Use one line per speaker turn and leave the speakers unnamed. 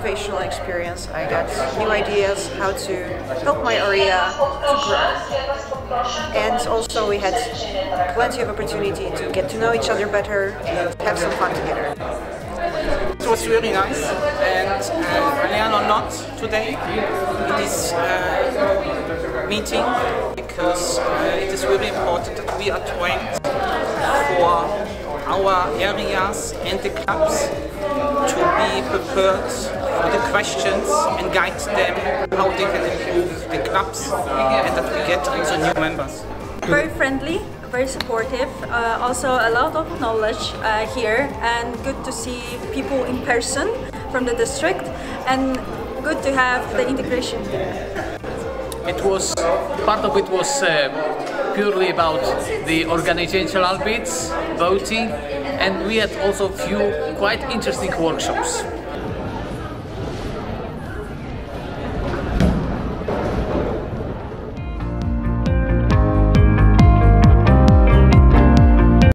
motivational experience. I got new ideas how to help my area to grow. And also we had plenty of opportunity to get to know each other better and have some fun together.
It was really nice, and I learned a lot today in this meeting, because it is really important that we are trained for our areas and the clubs to be prepared for the questions and guide them how they can improve the clubs, and that we get also new members.
Very friendly, very supportive, also a lot of knowledge here, and good to see people in person from the district, and good to have the integration here.
It was, part of it was purely about the organizational bits, voting, and we had also a few quite interesting workshops.